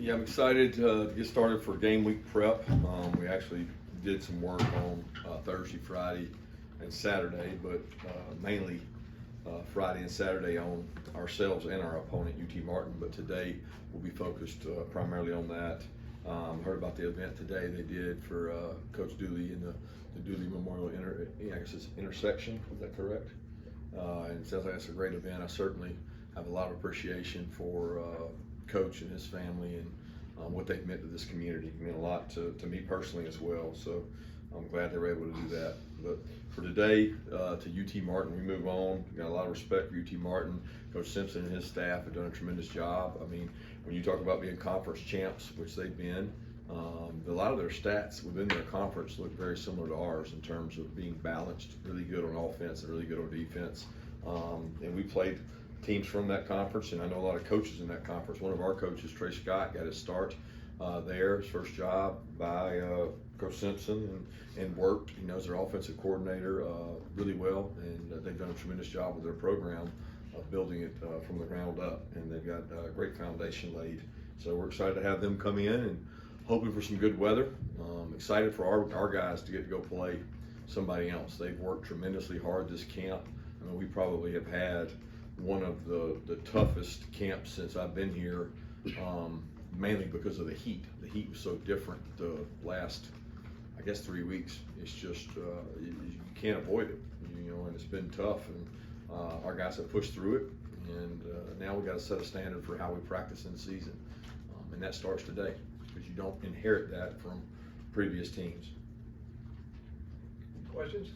Yeah, I'm excited to get started for game week prep. We actually did some work on Thursday, Friday, and Saturday, but mainly Friday and Saturday on ourselves and our opponent, UT Martin. But today we'll be focused primarily on that. Heard about the event today they did for Coach Dooley in the Dooley Memorial intersection. Is that correct? And it sounds like that's a great event. I certainly have a lot of appreciation for Coach and his family and what they've meant to this community. It meant a lot to me personally as well. So I'm glad they were able to do that. But for today, to UT Martin, we move on. Got a lot of respect for UT Martin. Coach Simpson and his staff have done a tremendous job. I mean, when you talk about being conference champs, which they've been, a lot of their stats within their conference look very similar to ours in terms of being balanced, really good on offense and really good on defense. And we played teams from that conference, and I know a lot of coaches in that conference. One of our coaches, Trey Scott, got his start there, his first job by Coach Simpson, and worked. He knows their offensive coordinator really well, and they've done a tremendous job with their program of building it from the ground up, and they've got a great foundation laid. So we're excited to have them come in and hoping for some good weather. Excited for our guys to get to go play somebody else. They've worked tremendously hard this camp. I mean, we probably have had one of the toughest camps since I've been here, mainly because of the heat. The heat was so different the last, I guess, 3 weeks. It's just, you can't avoid it, and it's been tough, and our guys have pushed through it, and now we got to set a standard for how we practice in season, and that starts today, because you don't inherit that from previous teams. Questions?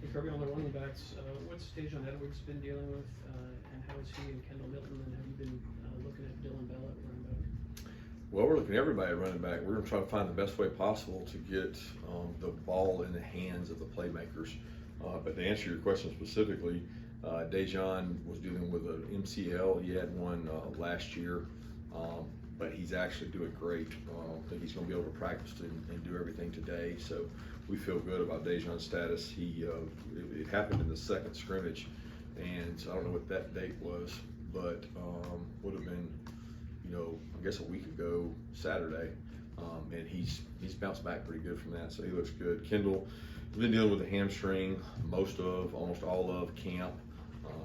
Hey Kirby, on the running backs, what's Dejon Edwards been dealing with, and how is he and Kendall Milton, and have you been looking at Dylan Bell at running back? Well, we're looking at everybody at running back. We're going to try to find the best way possible to get the ball in the hands of the playmakers. But to answer your question specifically, Dejon was dealing with an MCL. He had one last year, but he's actually doing great. I think he's going to be able to practice and do everything today. So we feel good about Dejon's status. It happened in the second scrimmage, and so I don't know what that date was, but would have been, I guess a week ago Saturday, and he's bounced back pretty good from that, so he looks good. Kendall has been dealing with a hamstring almost all of camp.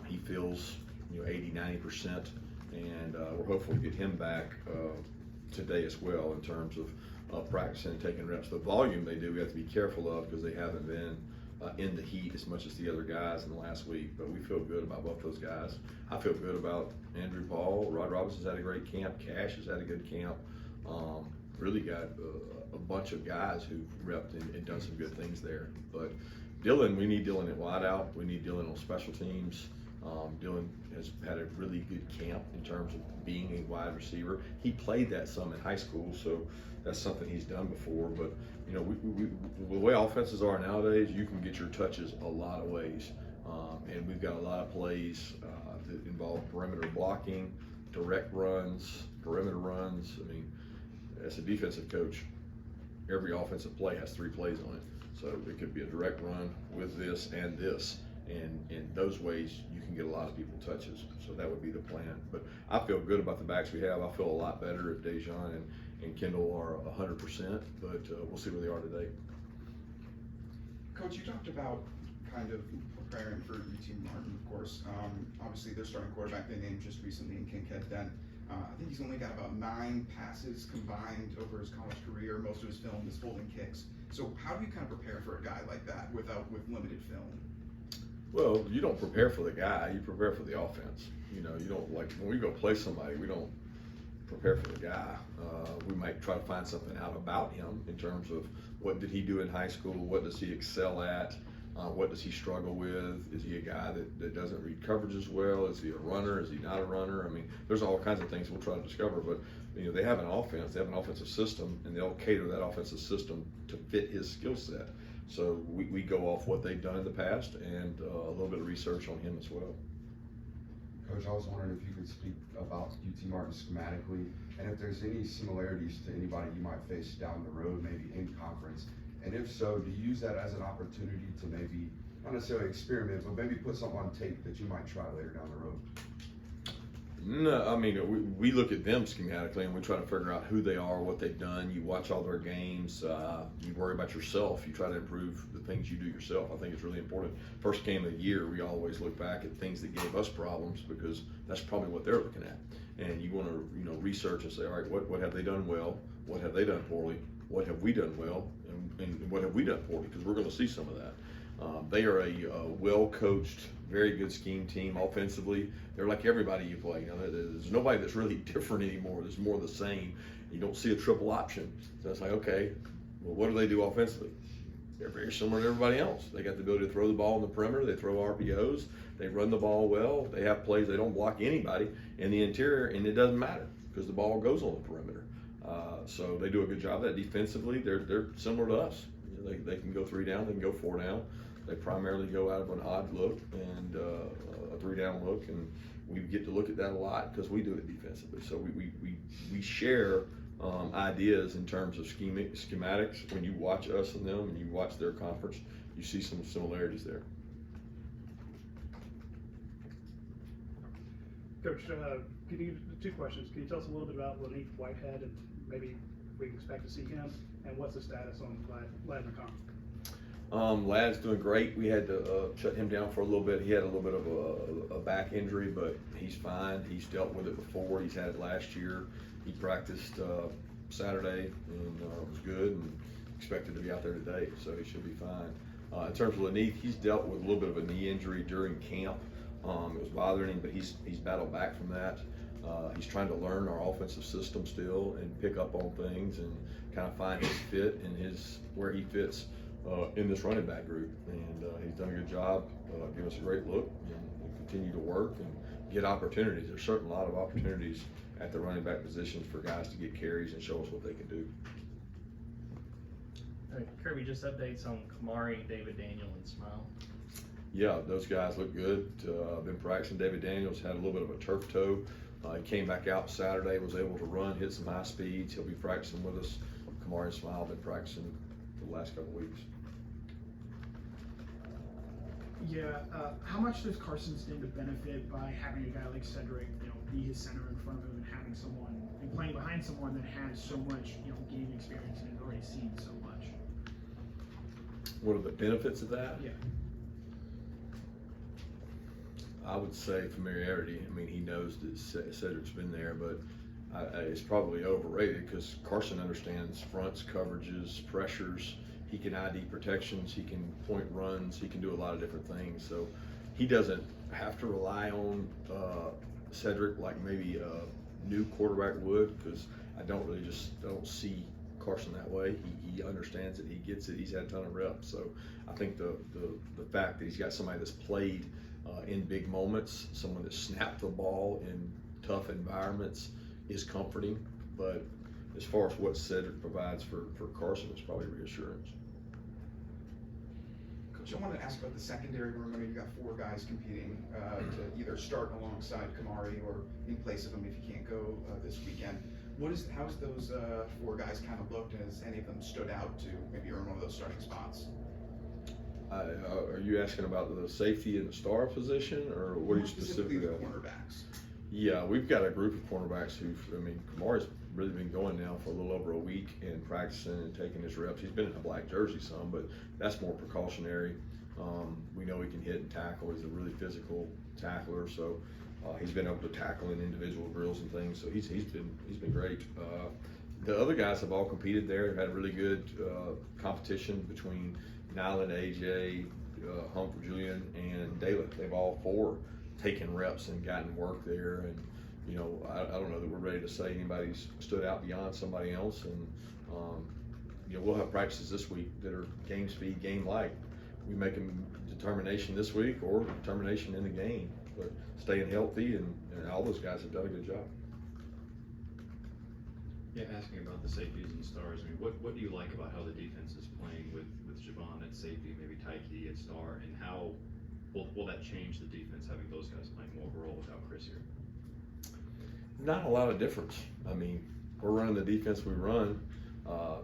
He feels 80-90%, and we're hopeful to get him back today as well in terms of practicing and taking reps. The volume they do, we have to be careful of because they haven't been in the heat as much as the other guys in the last week, but we feel good about both those guys. I feel good about Andrew Paul. Rod Robinson's had a great camp. Cash has had a good camp. Really got a bunch of guys who've repped and done some good things there. But Dylan, we need Dylan at wideout. We need Dylan on special teams. Dylan has had a really good camp in terms of being a wide receiver. He played that some in high school, so that's something he's done before. But the way offenses are nowadays, you can get your touches a lot of ways, and we've got a lot of plays that involve perimeter blocking, direct runs, perimeter runs. I mean, as a defensive coach, every offensive play has 3 plays on it, so it could be a direct run with this and this. And in those ways, you can get a lot of people touches. So that would be the plan. But I feel good about the backs we have. I feel a lot better if Dejon and Kendall are 100%, but we'll see where they are today. Coach, you talked about kind of preparing for UT Martin, of course. Obviously, their starting quarterback they named just recently in Kincaid Dent. I think he's only got about 9 passes combined over his college career. Most of his film is holding kicks. So how do you kind of prepare for a guy like that with limited film? Well, you don't prepare for the guy, you prepare for the offense. You don't, like, when we go play somebody, we don't prepare for the guy. We might try to find something out about him in terms of what did he do in high school, what does he excel at, what does he struggle with, is he a guy that doesn't read coverages well, is he a runner, is he not a runner? I mean, there's all kinds of things we'll try to discover, but they have an offense, they have an offensive system, and they'll cater that offensive system to fit his skill set. So we go off what they've done in the past and a little bit of research on him as well. Coach, I was wondering if you could speak about UT Martin schematically, and if there's any similarities to anybody you might face down the road, maybe in conference. And if so, do you use that as an opportunity to maybe, not necessarily experiment, but maybe put something on tape that you might try later down the road? No, I mean, we look at them schematically and we try to figure out who they are, what they've done. You watch all their games. You worry about yourself. You try to improve the things you do yourself. I think it's really important. First game of the year, we always look back at things that gave us problems because that's probably what they're looking at. And you want to, research and say, all right, what have they done well? What have they done poorly? What have we done well? And what have we done poorly? Because we're going to see some of that. They are a well-coached, very good scheme team offensively. They're like everybody you play. There's nobody that's really different anymore. There's more of the same. You don't see a triple option. So it's like, okay, well, what do they do offensively? They're very similar to everybody else. They got the ability to throw the ball in the perimeter. They throw RPOs. They run the ball well. They have plays. They don't block anybody in the interior, and it doesn't matter because the ball goes on the perimeter. So they do a good job of that. Defensively, they're similar to us. They can go 3 down. They can go 4 down. They primarily go out of an odd look and a 3-down look, and we get to look at that a lot because we do it defensively. So we share ideas in terms of schematics. When you watch us and them, and you watch their conference, you see some similarities there. Coach, can you, 2 questions. Can you tell us a little bit about Laneith Whitehead and maybe we can expect to see him, and what's the status on Lad McConkey? Lad's doing great. We had to shut him down for a little bit. He had a little bit of a back injury, but he's fine. He's dealt with it before. He's had it last year. He practiced Saturday and was good and expected to be out there today, so he should be fine. In terms of Laneith, he's dealt with a little bit of a knee injury during camp. It was bothering him, but he's battled back from that. He's trying to learn our offensive system still and pick up on things and kind of find his fit and where he fits in this running back group. And he's done a good job, giving us a great look, and we'll continue to work and get opportunities. There's certainly a lot of opportunities at the running back positions for guys to get carries and show us what they can do. Kirby, just updates on Kamari, David Daniel, and Smile. Yeah, those guys look good. Been practicing. David Daniels had a little bit of a turf toe. He came back out Saturday, was able to run, hit some high speeds. He'll be practicing with us. Kamari and Smile have been practicing for the last couple of weeks. Yeah, how much does Carson stand to benefit by having a guy like Cedric, be his center in front of him and having someone and playing behind someone that has so much, game experience and has already seen so much? What are the benefits of that? Yeah. I would say familiarity. I mean, he knows that Cedric's been there, but it's probably overrated because Carson understands fronts, coverages, pressures. He can ID protections. He can point runs. He can do a lot of different things. So he doesn't have to rely on Cedric like maybe a new quarterback would, because I don't see Carson that way. He understands it. He gets it. He's had a ton of reps. So I think the fact that he's got somebody that's played in big moments, someone that snapped the ball in tough environments is comforting. But as far as what Cedric provides for Carson, it's probably reassurance. Coach, I wanted to ask about the secondary room. I mean, you've got 4 guys competing to either start alongside Kamari or in place of him if you can't go this weekend. How's those 4 guys kind of looked, and has any of them stood out to maybe earn one of those starting spots? Are you asking about the safety and the star position, or what are you specifically? The cornerbacks. Yeah, we've got a group of cornerbacks Kamari's really been going now for a little over a week and practicing and taking his reps. He's been in a black jersey some, but that's more precautionary. We know he can hit and tackle. He's a really physical tackler, so he's been able to tackle in individual drills and things. So he's been great. The other guys have all competed there. Had really good competition between Nyland, AJ, Humphrey, Julian, and Dalen. They've all 4 taken reps and gotten work there. And I don't know that we're ready to say anybody's stood out beyond somebody else. And we'll have practices this week that are game speed, game like. We make a determination this week or determination in the game. But staying healthy, and all those guys have done a good job. Yeah, asking about the safeties and stars. I mean, what do you like about how the defense is playing with Javon at safety, maybe Tyke at star, and how will that change the defense having those guys playing more of a role without Chris here? Not a lot of difference. I mean, we're running the defense we run.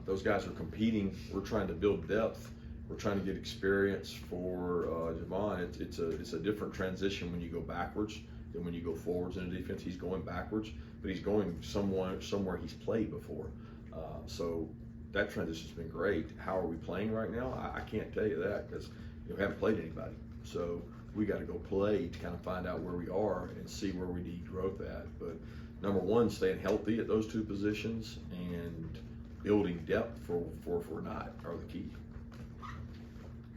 Those guys are competing. We're trying to build depth. We're trying to get experience for Javon. It's a different transition when you go backwards than when you go forwards in a defense. He's going backwards, but he's going somewhere he's played before. So that transition's been great. How are we playing right now? I can't tell you that because we haven't played anybody. So we got to go play to kind of find out where we are and see where we need growth at. But number one, staying healthy at those two positions and building depth for if we're not are the key.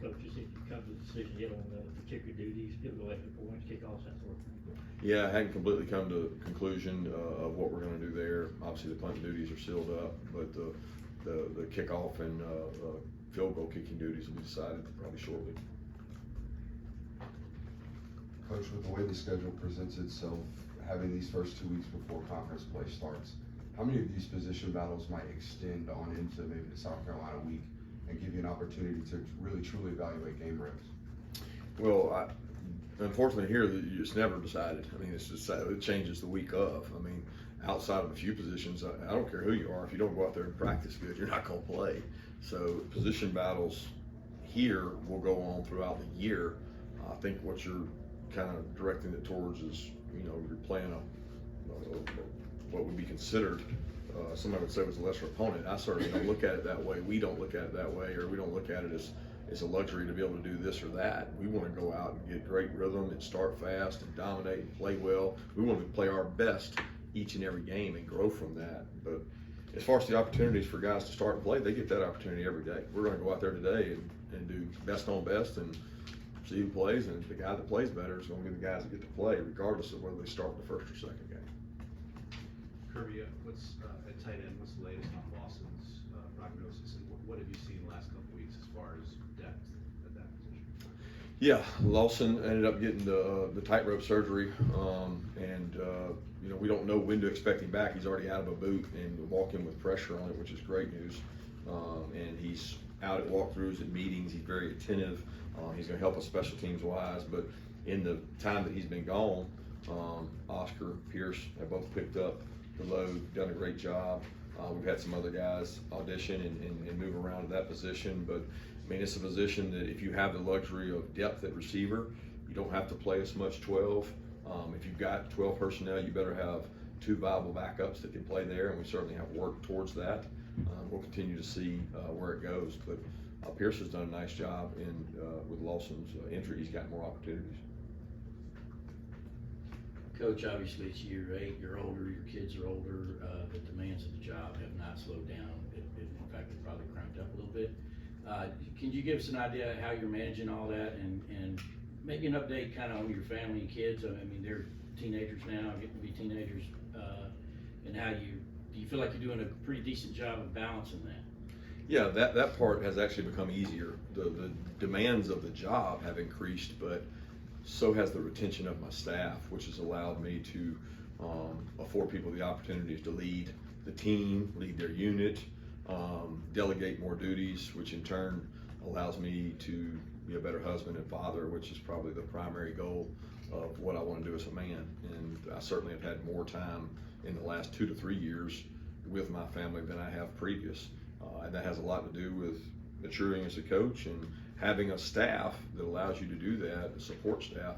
Coach, you said you come to the decision yet on the kicker duties, people go after points, kickoffs, that sort of thing. Yeah, I hadn't completely come to a conclusion of what we're going to do there. Obviously, the punt duties are sealed up, but the kickoff and field goal kicking duties will be decided probably shortly. Coach, with the way the schedule presents itself, having these first 2 weeks before conference play starts, how many of these position battles might extend on into maybe the South Carolina week and give you an opportunity to really truly evaluate game reps? Well, unfortunately here, it's never decided. I mean, it's just, it changes the week of. I mean, outside of a few positions, I don't care who you are. If you don't go out there and practice good, you're not going to play. So position battles here will go on throughout the year. I think what you're kind of directing it towards is, you're playing what would be considered, somebody would say was a lesser opponent. I certainly don't look at it that way. We don't look at it that way, or we don't look at it as a luxury to be able to do this or that. We want to go out and get great rhythm and start fast and dominate and play well. We want to play our best each and every game and grow from that. But as far as the opportunities for guys to start and play, they get that opportunity every day. We're going to go out there today and do best on best and see who plays, and the guy that plays better is going to be the guys that get to play, regardless of whether they start the first or second game. Kirby, what's at tight end? What's the latest on Lawson's prognosis, and what have you seen the last couple weeks as far as depth at that position? Yeah, Lawson ended up getting the tightrope surgery, and we don't know when to expect him back. He's already out of a boot and walking with pressure on it, which is great news. And he's out at walkthroughs and meetings. He's very attentive. He's going to help us special teams wise, but in the time that he's been gone, Oscar, Pierce have both picked up the load, done a great job. We've had some other guys audition and move around to that position, but I mean, it's a position that if you have the luxury of depth at receiver, you don't have to play as much 12. If you've got 12 personnel, you better have 2 viable backups that can play there, and we certainly have worked towards that. We'll continue to see where it goes, but Pierce has done a nice job with Lawson's injury. He's got more opportunities. Coach, obviously it's year 8, you're older, your kids are older, the demands of the job have not slowed down. In fact, they've probably cranked up a little bit. Can you give us an idea of how you're managing all that, and maybe an update kind of on your family and kids? I mean, they're teenagers now, getting to be teenagers, and how do you feel like you're doing a pretty decent job of balancing that? Yeah, that part has actually become easier. The demands of the job have increased, but so has the retention of my staff, which has allowed me to afford people the opportunities to lead the team, lead their unit, delegate more duties, which in turn allows me to be a better husband and father, which is probably the primary goal of what I want to do as a man. And I certainly have had more time in the last 2 to 3 years with my family than I have previous. And that has a lot to do with maturing as a coach and having a staff that allows you to do that, a support staff,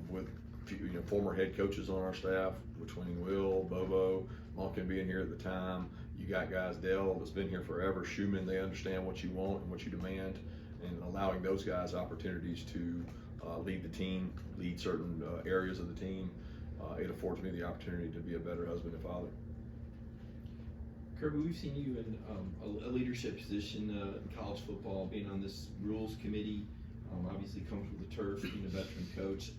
with former head coaches on our staff, between Will, Bobo, Monken being here at the time. You got guys, Dell, that's been here forever, Schumann, they understand what you want and what you demand, and allowing those guys opportunities to lead the team, lead certain areas of the team. It affords me the opportunity to be a better husband and father. Kirby, we've seen you in a leadership position in college football, being on this rules committee. Obviously comes with the turf, being a veteran coach.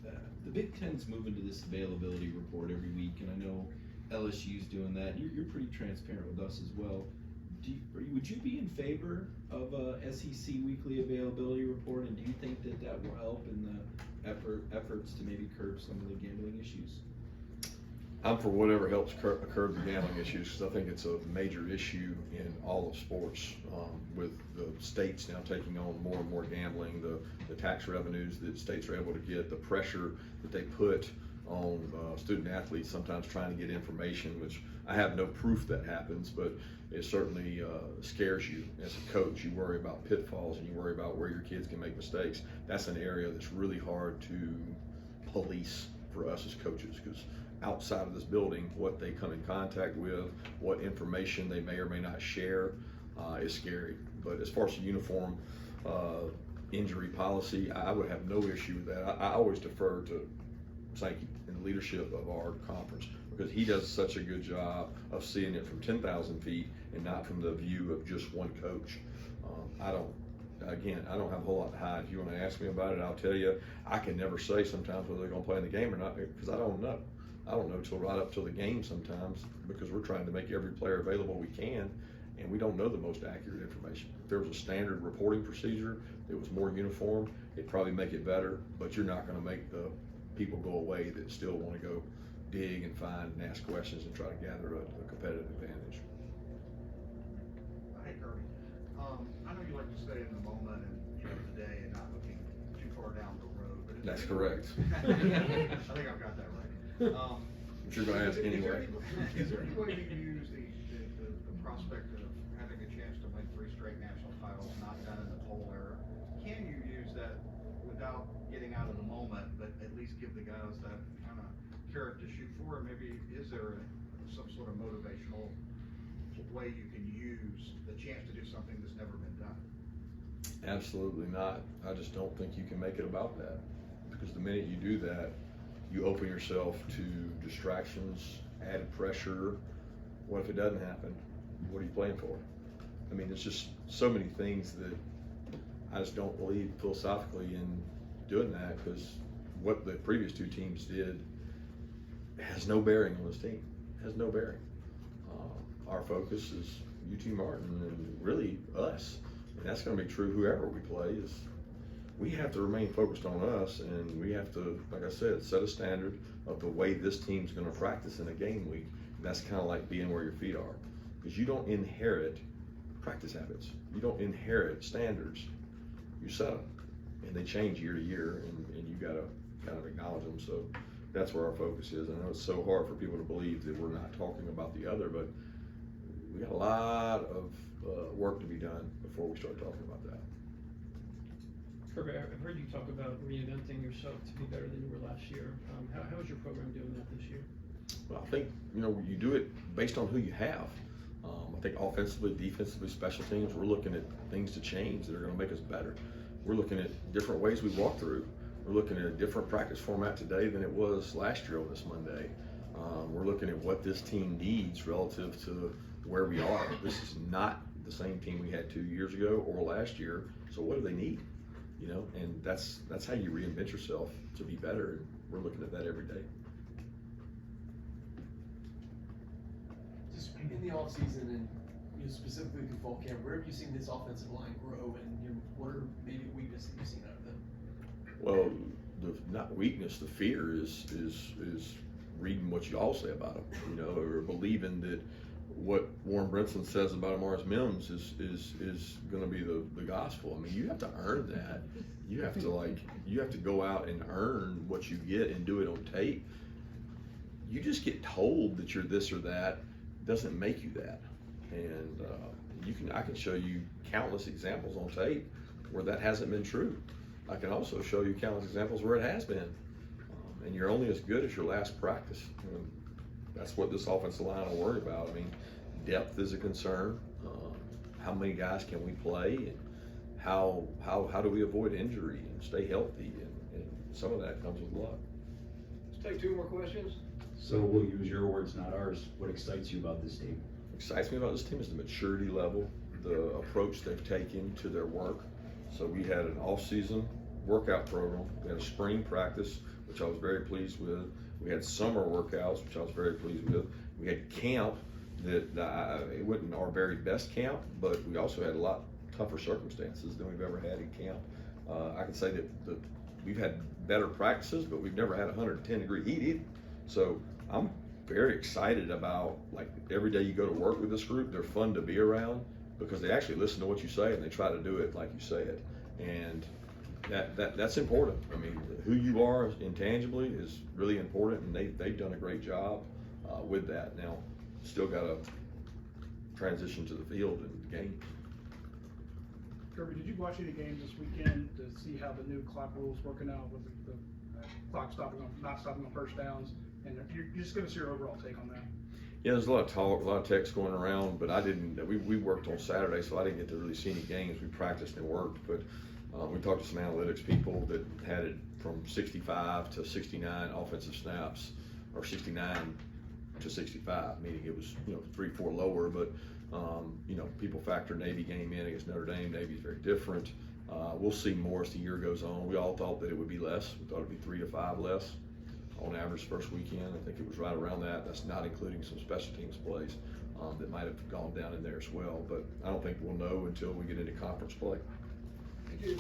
The Big Ten's moving to this availability report every week, and I know LSU's doing that. You're pretty transparent with us as well. Would you be in favor of a SEC weekly availability report, and do you think that will help in the efforts to maybe curb some of the gambling issues? I'm for whatever helps curb the gambling issues, because I think it's a major issue in all of sports, with the states now taking on more and more gambling, the tax revenues that states are able to get, the pressure that they put on student athletes sometimes trying to get information, which I have no proof that happens, but it certainly scares you as a coach. You worry about pitfalls and you worry about where your kids can make mistakes. That's an area that's really hard to police for us as coaches, because outside of this building, what they come in contact with, what information they may or may not share, is scary. But as far as the uniform injury policy, I would have no issue with that. I always defer to Sankey and the leadership of our conference, because he does such a good job of seeing it from 10,000 feet and not from the view of just one coach. I don't have a whole lot to hide. If you want to ask me about it, I'll tell you. I can never say sometimes whether they're going to play in the game or not, because I don't know. I don't know till right up till the game sometimes, because we're trying to make every player available we can, and we don't know the most accurate information. If there was a standard reporting procedure that was more uniform, it'd probably make it better, but you're not going to make the people go away that still want to go dig and find and ask questions and try to gather a competitive advantage. Hey, Kirby. I know you like to stay in the moment and, today and not looking too far down the road, but That's correct. I think I've got that right. But you're going to ask anyway. Is there any way you can use the prospect of having a chance to win 3 straight national titles not done in the poll era? Can you use that without getting out of the moment, but at least give the guys that kind of carrot to shoot for? And maybe is there some sort of motivational way you can use the chance to do something that's never been done? Absolutely not. I just don't think you can make it about that, because the minute you do that, you open yourself to distractions, added pressure. What if it doesn't happen? What are you playing for? I mean, there's just so many things that I just don't believe philosophically in doing that, because what the previous 2 teams did has no bearing on this team. It has no bearing. Our focus is UT Martin and really us. And that's going to be true whoever we play. Is we have to remain focused on us, and we have to, like I said, set a standard of the way this team's going to practice in a game week. And that's kind of like being where your feet are, because you don't inherit practice habits. You don't inherit standards. You set them, and they change year to year, and you got to kind of acknowledge them. So that's where our focus is. I know it's so hard for people to believe that we're not talking about the other, but we got a lot of work to be done before we start talking about that. Kirby, I've heard you talk about reinventing yourself to be better than you were last year. How is your program doing that this year? Well, I think, you do it based on who you have. I think offensively, defensively, special teams, we're looking at things to change that are going to make us better. We're looking at different ways we walk through. We're looking at a different practice format today than it was last year on this Monday. We're looking at what this team needs relative to where we are. This is not the same team we had 2 years ago or last year. So what do they need? And that's how you reinvent yourself to be better. And we're looking at that every day. Just in the off season and specifically through fall camp, where have you seen this offensive line grow, and what are maybe weaknesses you've seen out of them? Well, not weakness, the fear is reading what you all say about them, or believing that what Warren Brinson says about Amaris Mims is going to be the gospel. I mean, you have to earn that. You have to go out and earn what you get and do it on tape. You just get told that you're this or that doesn't make you that. And I can show you countless examples on tape where that hasn't been true. I can also show you countless examples where it has been. And you're only as good as your last practice. And that's what this offensive line will worry about. I mean, depth is a concern. How many guys can we play? And how do we avoid injury and stay healthy? And some of that comes with luck. Let's take 2 more questions. So we'll use your words, not ours. What excites you about this team? What excites me about this team is the maturity level, the approach they've taken to their work. So we had an off-season workout program. We had a spring practice, which I was very pleased with. We had summer workouts, which I was very pleased with. We had camp that it wasn't our very best camp, but we also had a lot tougher circumstances than we've ever had in camp. I can say that we've had better practices, but we've never had 110-degree heat either. So I'm very excited about, like, every day you go to work with this group, they're fun to be around because they actually listen to what you say and they try to do it like you say it. And that's important. I mean, who you are intangibly is really important, and they've done a great job with that. Now, still got to transition to the field and the game. Kirby, did you watch any games this weekend to see how the new clock rules working out with the clock stopping on, not stopping on first downs, and you're just gonna see your overall take on that. Yeah, there's a lot of talk, a lot of text going around, but I didn't, we worked on Saturday, so I didn't get to really see any games. We practiced and worked, but we talked to some analytics people that had it from 65 to 69 offensive snaps, or 69 to 65, meaning it was, 3-4 lower, but, people factor Navy game in against Notre Dame. Navy's very different. We'll see more as the year goes on. We all thought that it would be less. We thought it'd be 3 to 5 less on average first weekend. I think it was right around that. That's not including some special teams plays that might have gone down in there as well. But I don't think we'll know until we get into conference play. Thank you.